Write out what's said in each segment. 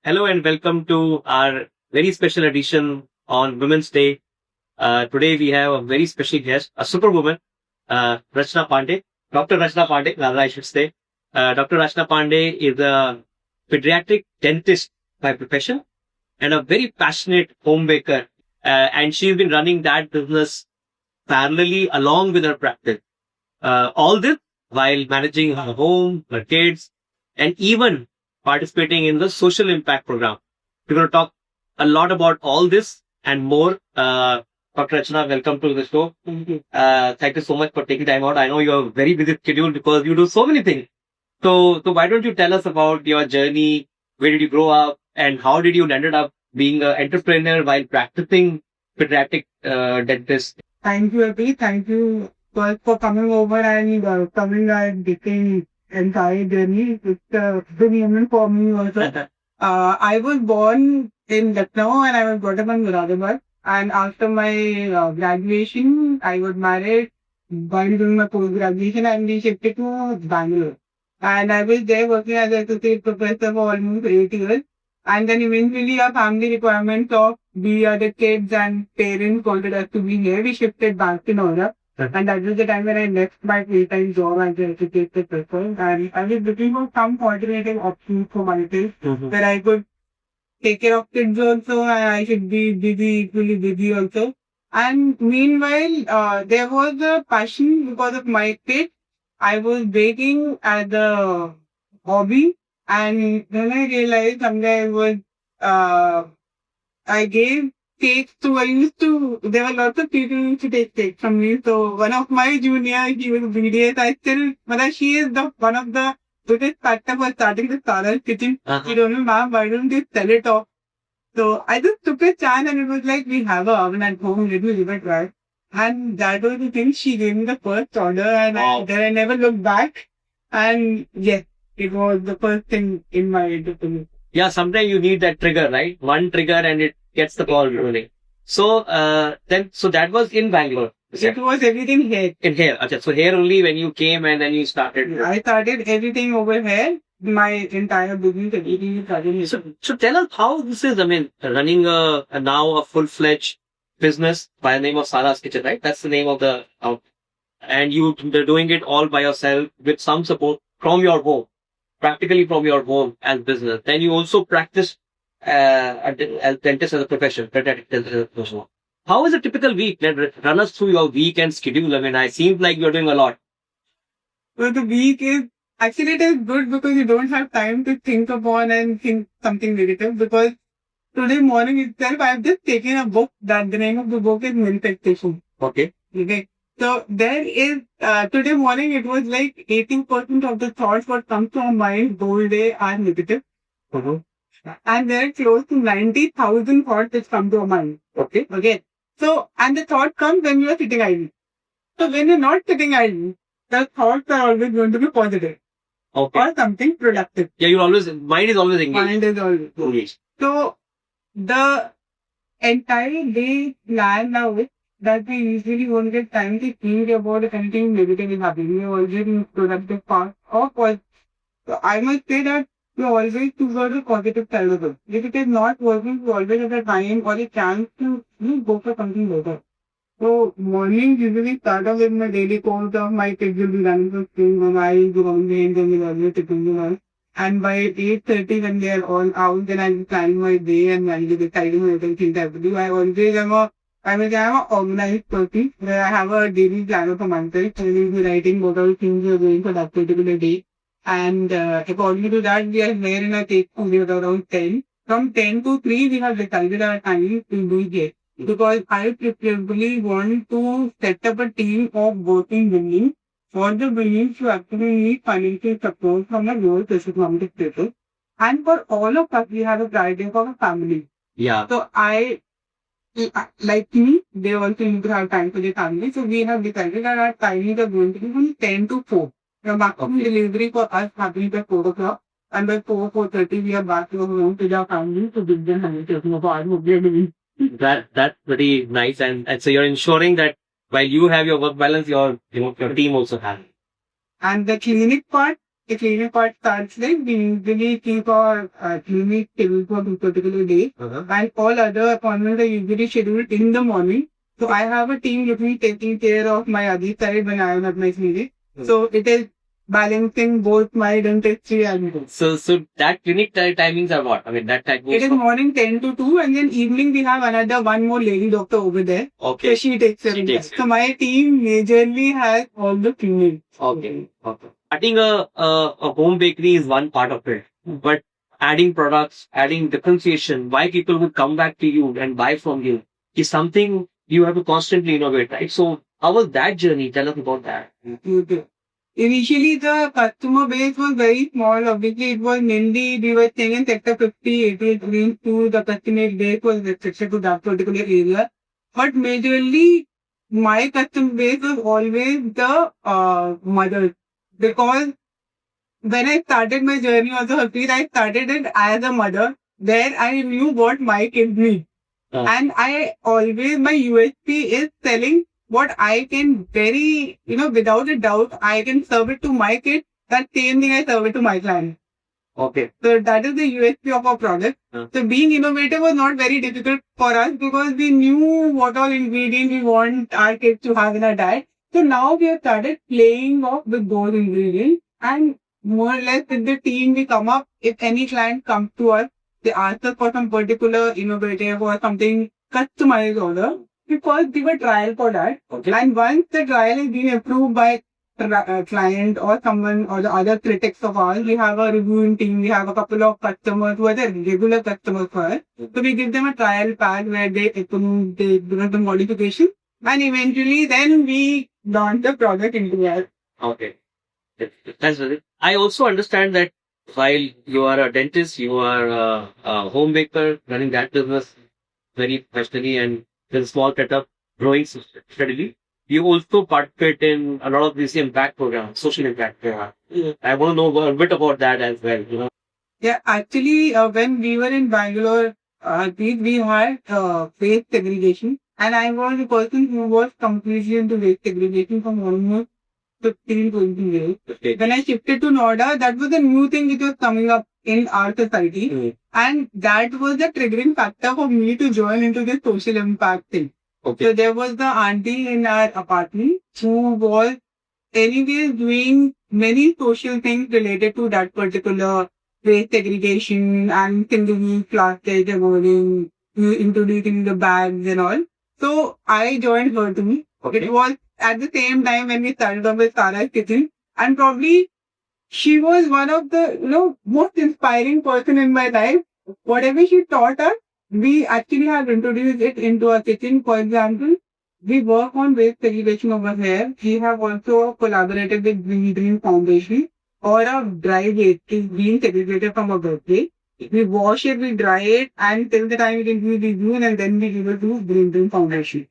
Hello and welcome to our very special edition on Women's Day. Today we have a very special guest, a superwoman, Rachna Pandey, Dr. Rachna Pandey, rather I should say. Dr. Rachna Pandey is a pediatric dentist by profession and a very passionate home baker. And she's been running that business parallelly along with her practice. All this while managing her home, her kids, and even participating in the social impact program. We're going to talk a lot about all this and more. Dr. Rachna, welcome to the show. Thank you so much for taking time out. I know you have a very busy schedule because you do so many things. So why don't you tell us about your journey? Where did you grow up and how did you ended up being an entrepreneur while practicing pediatric dentist? Thank you, Abhi. Thank you for coming over and coming and getting entire journey. It's a big moment for me also. I was born in Lucknow and I was brought up in Muradabad. And after my graduation, I was married while doing my post-graduation and we shifted to Bangalore. And I was there working as an associate professor for almost 8 years. And then eventually our family requirements of we are the kids and parents wanted us to be here. We shifted back to Noida. And that was the time when I left my full-time job as an associate professor. And I was looking for some coordinating options for myself where I could take care of kids also and I should be busy, equally busy also. And meanwhile, there was a passion because of my kids. I was baking as a hobby. And then I realized someday I gave cakes to, there were lots of people who used to take cakes from me. So one of my junior, he was BDS. She is one of the biggest startup for starting the Sarah's kitchen. She told me, ma'am, why don't you sell it off? So I just took a chance and it was like, we have an oven at home, let me give it a try. And that was the thing, she gave me the first order and then I never looked back. And yes, it was the first thing in my entrepreneur. Yeah, sometimes you need that trigger, right? One trigger and it gets the ball rolling. So that was in Bangalore. It was everything here. In here. Okay, so here only when you came and then you started. I started everything over here. My entire business, everything started here. So tell us how this is, running now a full-fledged business by the name of Sarah's Kitchen, right? That's the name of the, and you're doing it all by yourself with some support from your home, practically from your home as business. Then you also practice as dentist as a profession, pediatric dentist as a profession. How is a typical week? Run us through your weekend schedule. I seem like you're doing a lot. So the week is, actually it is good because you don't have time to think upon and think something negative because today morning itself I have just taken a book that the name of the book is Manifestation. Okay. Okay. So there is, today morning it was like 80% of the thoughts what comes to our mind whole day are negative. And there are close to 90,000 thoughts that come to our mind. Okay. Okay. So, and the thought comes when you are sitting idle. So when you're not sitting idle, the thoughts are always going to be positive. Okay. Or something productive. Yeah, mind is always engaged. Mind is always engaged. So the entire day plan now is that we usually won't get time to think about anything negative is happening. We are always in productive part of what. So I must say that we always towards the positive side of it. If it is not working, we always have a time or a chance to go for something better. So morning usually start off with my daily course of my kids will be running from school when I go on the end and will always taking them. And by 8:30 when they are all out, then I'll be planning my day and I'll be deciding what things I have to do. I always am an organized person where I have a daily planner for myself. I will be writing what all things we are doing for that particular day. And according to that, we are here in a take period around 10. From 10 to 3, we have decided our time to do it. Because I preferably want to set up a team of working women for the women to actually need financial support from a lower socioeconomic status. And for all of us, we have a priority for a family. Yeah. So like me, they also need to have time for their family. So we have decided that our timings are going to be from 10 to 4. The maximum delivery for us happening by 4 o'clock. And by 4:30, we are back to our home to our family to give them handling of our movie. That's pretty nice. And so you're ensuring that while you have your work balance, your team also has. And the clinic part the cleaning part starts like we usually keep our clinic scheduled for a particular day, and all other appointments are usually scheduled in the morning. So I have a team with me taking care of my other side when I am at my clinic. So it is balancing both my dentistry and So that clinic timings are what? I mean, that time it goes is from... morning 10 to 2, and then evening we have another one more lady doctor over there. Okay. So she takes care She of takes that. So my team majorly has all the clinics. Okay. Okay. Starting a home bakery is one part of it, but adding products, adding differentiation, why people would come back to you and buy from you is something you have to constantly innovate, right? So how was that journey? Tell us about that. Okay. Initially, the customer base was very small. Obviously, it was mainly, we were staying in sector 50, 80 Green 2. The customer base was restricted to that particular area. But majorly, my customer base was always the mothers. Because when I started my journey on the Harpreet, I started it as a mother, where I knew what my kids need. And I always, my USP is selling what I can very, without a doubt, I can serve it to my kids. That same thing I serve it to my client. Okay. So that is the USP of our product. So being innovative was not very difficult for us because we knew what all ingredients we want our kids to have in our diet. So now we have started playing off with those ingredients, and more or less with the team we come up, if any client comes to us, they ask us for some particular innovative or something customized order. We first give a trial for that. Okay. And once the trial is being approved by client or someone or the other critics of ours, we have a reviewing team, we have a couple of customers who are the regular customers for us. So we give them a trial pack where they approve, they do the modification, and eventually then we launch the product into us. Okay. That's it. I also understand that while you are a dentist, you are a home baker, running that business very professionally and with a small setup, growing steadily. You also participate in a lot of these impact programs, social impact programs. I want to know a bit about that as well. Yeah, actually, when we were in Bangalore, we had waste segregation, and I was the person who was completely into waste segregation from almost 15, 20 years. Okay. When I shifted to Noida, that was a new thing which was coming up in our society, and that was the triggering factor for me to join into this social impact thing. Okay. So there was the auntie in our apartment who was anyways doing many social things related to that particular waste segregation and single-use plastic avoiding, introducing the bags and all. So I joined her too. Okay. It was at the same time when we started off with Sarah's Kitchen, and probably she was one of the most inspiring person in my life. Whatever she taught us, we actually have introduced it into our kitchen. For example, we work on waste segregation over here. We have also collaborated with Green Dream Foundation. Or a dry waste is being segregated from a wet waste. We wash it, we dry it, and till the time it is reused, and then we give it to Green Dream Foundation.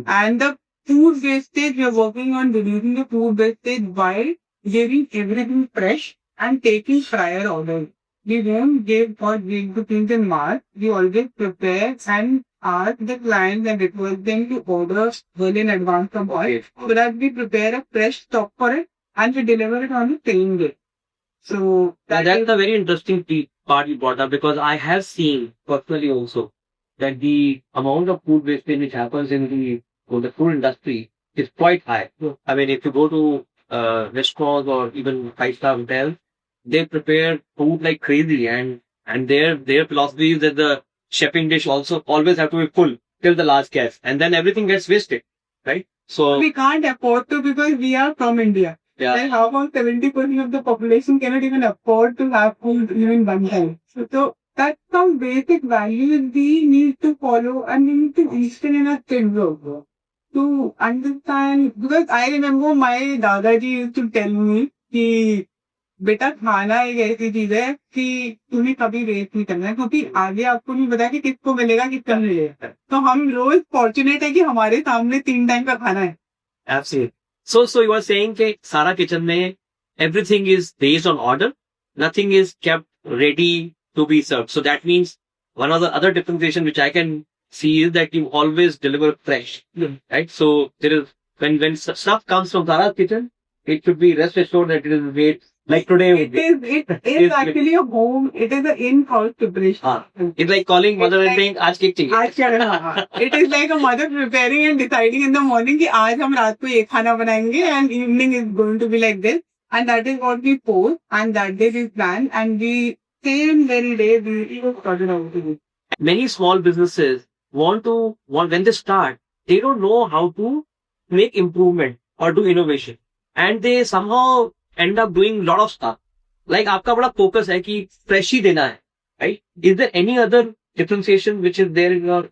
And the food wastage, we are working on reducing the food wastage while giving everything fresh and taking prior orders. We won't give the things in March. We always prepare and ask the clients and request them to order well in advance from us so that we prepare a fresh stock for it and we deliver it on the same day. So that's a very interesting part you brought up, because I have seen personally also that the amount of food wastage which happens in the food industry is quite high. I mean, if you go to restaurants or even five-star hotels, they prepare food like crazy, and their philosophy is that the chefing dish also always have to be full till the last guest, and then everything gets wasted, right? So we can't afford to because we are from India. yeah. Like how about 70% of the population cannot even afford to have food even one time. So that's some basic values we need to follow and we need to instill in our kids also. To understand, because I remember my Dadaji used to tell me कि बेटा खाना एक ऐसी चीज है कि तुम्हें कभी वेस्ट नहीं करना है क्योंकि आगे आपको नहीं पता कि किसको मिलेगा किसका मिलेगा तो हम रोज फॉर्चुनेट है कि हमारे सामने 3 टाइम का खाना है. Absolutely. So you were saying that Sara Kitchen mein everything is based on order, nothing is kept ready to be served. So that means one of the other differentiation which I can see is that you always deliver fresh, right? So there is when stuff comes from Sara's Kitchen, it should be rest assured that it is made Like today, It is actually a home. It is an in-house preparation. It's like calling mother and saying, "आज cake चाहिए." आज क्या करना? It is like a mother preparing and deciding in the morning कि आज हम रात को ये खाना बनाएंगे and evening is going to be like this. And that is what we post and that day we plan and we same very day we started out to do. Many small businesses want when they start, they don't know how to make improvement or do innovation, and they somehow end up doing lot of stuff. Like आपका बड़ा focus है कि fresh ही देना है, right? Is there any other differentiation which is there in your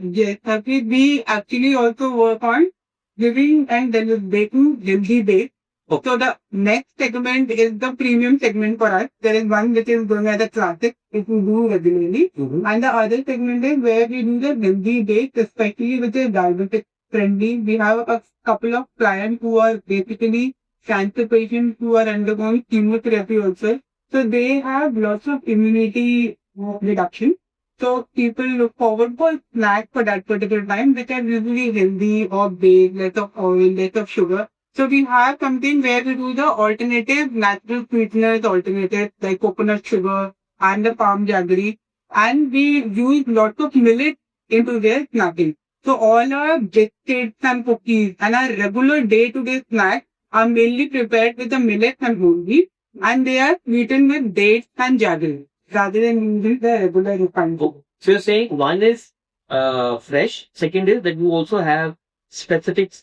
Yes, Hafiz, we actually also work on giving and then baking healthy days. Okay. So the next segment is the premium segment for us. There is one which is going as a classic, which we do regularly. And the other segment is where we do the healthy dates, especially which is diabetic friendly. We have a couple of clients who are basically cancer patients who are undergoing chemotherapy also. So they have lots of immunity reduction. So people look forward for snack for that particular time, which are usually healthy or baked, less of oil, less of sugar. So we have something where we do the alternative natural sweeteners alternatives like coconut sugar and the palm jaggery, and we use lots of millet into their snacking. So all our biscuits and cookies and our regular day-to-day snacks are mainly prepared with the millet and whole wheat, and they are sweetened with dates and jaggery rather than using the regular refined sugar. So you're saying one is fresh, second is that you also have specific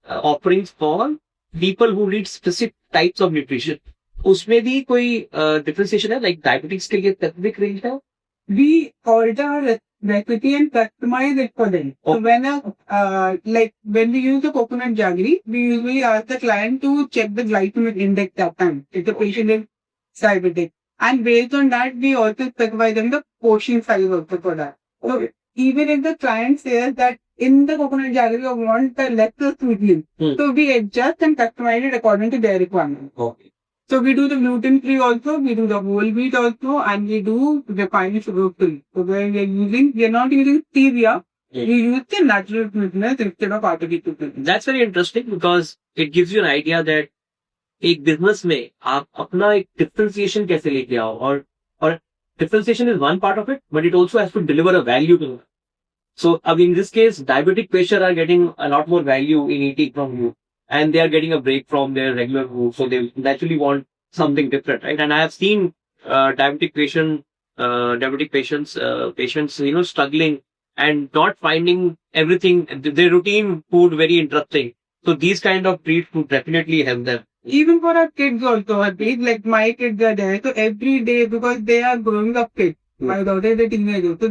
offerings for people who need specific types of nutrition. उसमें भी कोई differentiation है, like diabetics के लिए specific range है? We alter our recipe and customize it for them. So when we use the coconut jaggery, we usually ask the client to check the glycemic index that time if the patient is diabetic. And based on that, we also specify them the portion size also for that. So even if the client says that in the coconut jaggery I want the lesser sweetness, so we adjust and customize it according to their requirements. Okay. So we do the gluten-free also, we do the whole wheat also, and we do refined sugar-free. So where we are not using stevia, we use the natural sweetness instead of artificial sweetness. That's very interesting because it gives you an idea that एक business में आप अपना एक differentiation कैसे लेके आओ और differentiation is one part of it but it also has to deliver a value to so अब in this case diabetic patient are getting a lot more value in eating from you and they are getting a break from their regular food, so they naturally want something different, right? And I have seen diabetic patients struggling and not finding everything their routine food very interesting, so these kind of treats would definitely help them. Even for our kids also, like my kids are there, so every day because they are growing up kids, my daughter is a teenager, so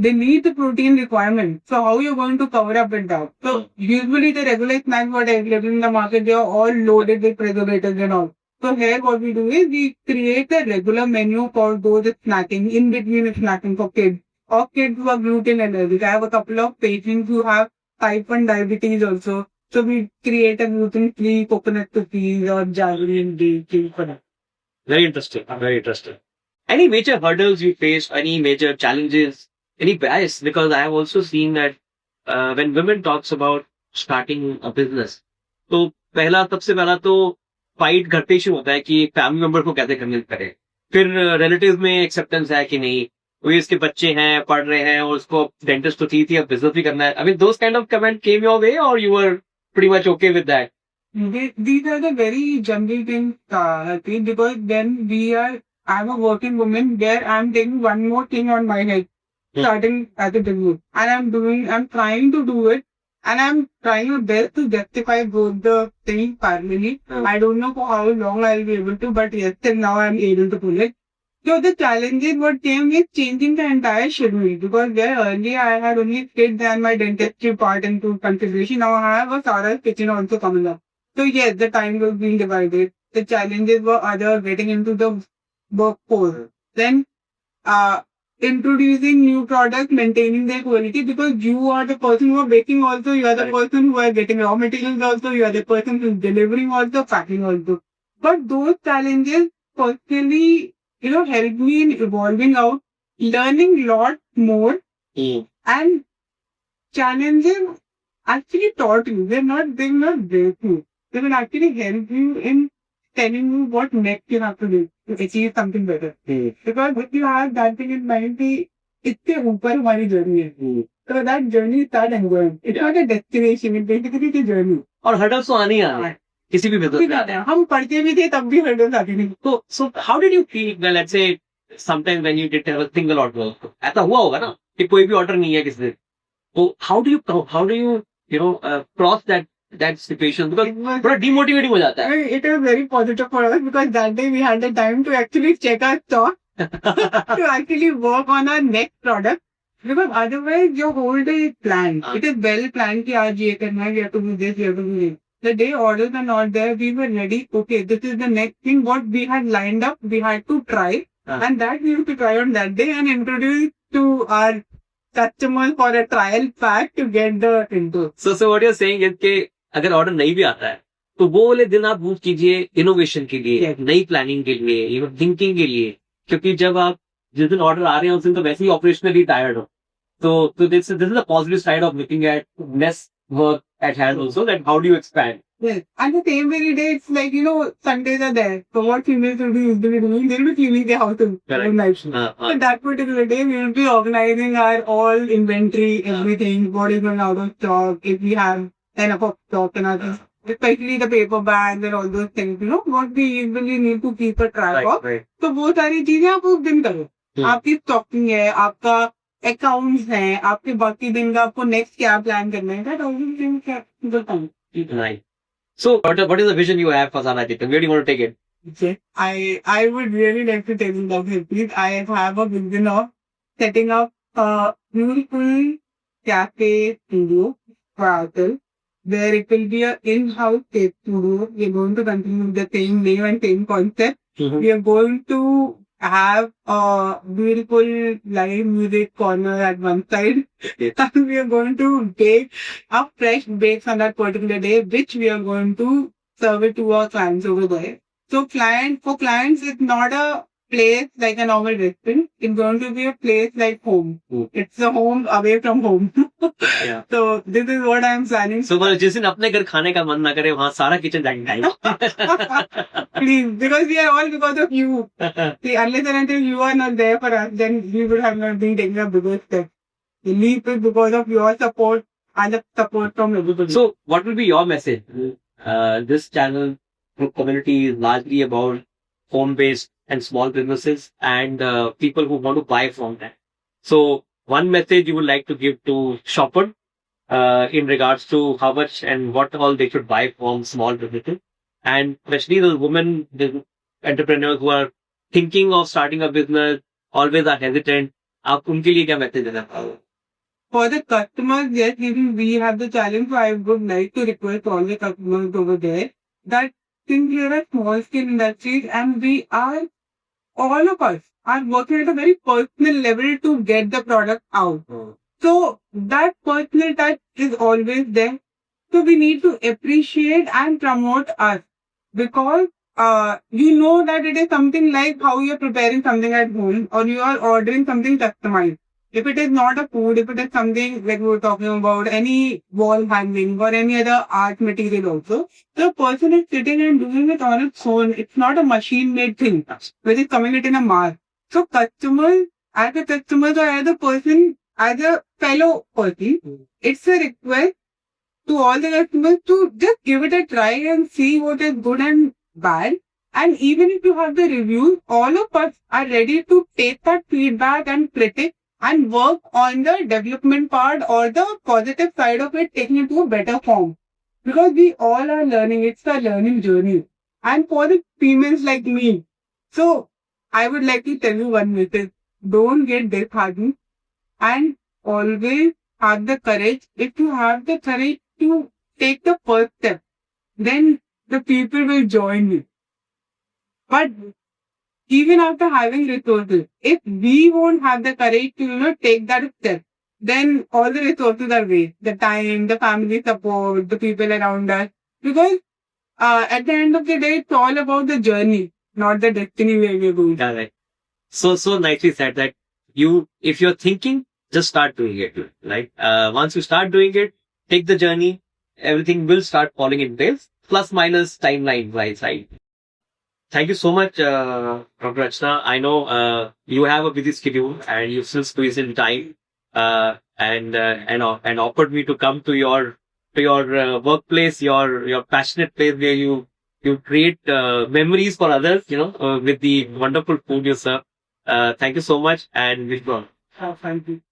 they need the protein requirement. So how you're going to cover up with that? So usually the regular snacks what are available in the market, they are all loaded with preservatives and all. So here what we do is we create a regular menu for those snacking, in between snacking for kids or kids who are gluten allergic. I have a couple of patients who have type 1 diabetes also. So we create a gluten-free coconut cookies or jaggery and date for that. Very interesting. Very interesting. Any major hurdles you face? Any major challenges? Any bias? Because I have also seen that when women talks about starting a business, तो सबसे पहला तो fight घर पे शुरू होता है कि फैमिली मेंबर को कैसे कन्विंस करें, फिर रिलेटिव में एक्सेप्टेंस है कि नहीं वो इसके बच्चे हैं पढ़ रहे हैं और उसको डेंटिस्ट तो थी अब बिजनेस भी करना है. I mean, those kind of comment came your way or you were pretty much okay with that? These are the very general things, because then I'm a working woman, there I'm taking one more thing on my head, starting as a business. And I'm trying to do it, and I'm trying my best to justify both the things parallelly. I don't know for how long I'll be able to, but yes, till now I'm able to pull it. So the challenges what came is changing the entire schedule, because there earlier I had only kids and my dentistry part into consideration. Now I have a Sarah's kitchen also coming up. So yes, the time was being divided. The challenges were other getting into the workforce. Then introducing new products, maintaining their quality, because you are the person who are baking also, you are the person who are getting raw materials also, you are the person who is delivering also, packing also. But those challenges personally, helped me in evolving out, learning lot more, and challenges actually taught you. They're not break you. They will actually help you in telling you what next you have to do to achieve something better. Because if you have that thing in mind, कि इससे ऊपर हमारी journey है. So that journey start and going. It's not a destination, it's basically the journey. और hurdles तो आने ही आने हैं, किसी भी business में. हम पढ़ते भी थे तब भी hurdles आती थी. So how did you feel, well, let's say, sometimes when you did have a single order, ऐसा हुआ होगा ना कि कोई भी order नहीं है किसी दिन. So how do you cross that situation, because थोड़ा demotivating हो जाता है. It was very positive for us because that day we had the time to actually check our stock to actually work on our next product. Because otherwise your whole day is planned. It is well planned कि आज ये करना है, we have to do this, we have to do this. The day orders are not there, we were ready. Okay, this is the next thing. What we had lined up, we had to try, and that we used to try on that day and introduce to our customers for a trial pack to get the input. So what you're saying is कि अगर order नहीं भी आता है तो वो वाले दिन आप यूज कीजिए इनोवेशन के लिए, नई प्लानिंग के लिए, इवन थिंकिंग के लिए, क्योंकि जब आप जिस दिन ऑर्डर आ रहे हैं उस दिन तो वैसे ही ऑपरेशनली टायर्ड हो. तो this is the positive side of looking at lace work at hand also, that how do you expand? Yes, and the same very day, it's like, Sundays are there. So what females will be usually doing, they'll be cleaning their houses. So that particular day, we will be organizing our all inventory, everything, what is going out of stock, if we have enough of stock and others. Especially the paper bags and all those things, what we usually need to keep a track of. तो वो सारी चीजें आप उस दिन करो. आपकी stocking है, आपका अकाउंट्स हैं, आपके बाकी दिन का आपको नेक्स्ट क्या प्लान करना है, that all these things are important. Right. So what is the vision you have for Sanadita? Where do you want to take it? Okay. I would really like to tell you that, please. I have a vision of setting up a beautiful cafe studio for ourselves, where it will be an in-house tape studio. We are going to continue with the same name and same concept. We are going to have a beautiful live music corner at one side. And we are going to bake a fresh bakes on that particular day, which we are going to serve it to our clients over there. So for clients, it's not a place like a normal restaurant. It's going to be a place like home. It's a home away from home. Yeah. So this is what I'm planning. So जिस दिन अपने घर खाने का मन ना करे वहाँ सारा किचन जाएंगे. Please, because we are all because of you. See, unless and until you are not there for us, then we would have not been taking a bigger step. We leave it because of your support and the support from everybody. So what will be your message? This channel community is largely about home-based and small businesses and people who want to buy from them. So one message you would like to give to shopper in regards to how much and what all they should buy from small businesses, and especially the women entrepreneurs who are thinking of starting a business, always are hesitant. आप उनके लिए क्या message देना चाहोगे? For the customers, yes, even we have the challenge. So I would like to request all the customers over there that since we are a small scale industry and we are, all of us are working at a very personal level to get the product out. So that personal touch is always there. So we need to appreciate and promote us because you know that it is something like how you are preparing something at home or you are ordering something customized. If it is not a food, if it is something like we were talking about, any wall hanging or any other art material also, the person is sitting and doing it on its own. It's not a machine-made thing, which is coming it in a mass. So customers, as a customer or as a person, as a fellow person, it's a request to all the customers to just give it a try and see what is good and bad. And even if you have the reviews, all of us are ready to take that feedback and critique and work on the development part or the positive side of it, taking it to a better form. Because we all are learning, it's a learning journey. And for the females like me, so I would like to tell you one message. Don't get disheartened and always have the courage. If you have the courage to take the first step, then the people will join you. But even after having resources, if we won't have the courage to, take that step, then all the resources are waste. The time, the family support, the people around us. Because at the end of the day, it's all about the journey, not the destiny where we're going. Correct. So nicely said that if you're thinking, just start doing it. Right? Once you start doing it, take the journey, everything will start falling in place. Plus minus timeline wise, right? Thank you so much, Dr. Rachna. I know you have a busy schedule and you still squeeze in time and offered me to come to your workplace, your passionate place where you create memories for others. With the wonderful food you serve. Thank you so much, and wish you all. Thank you.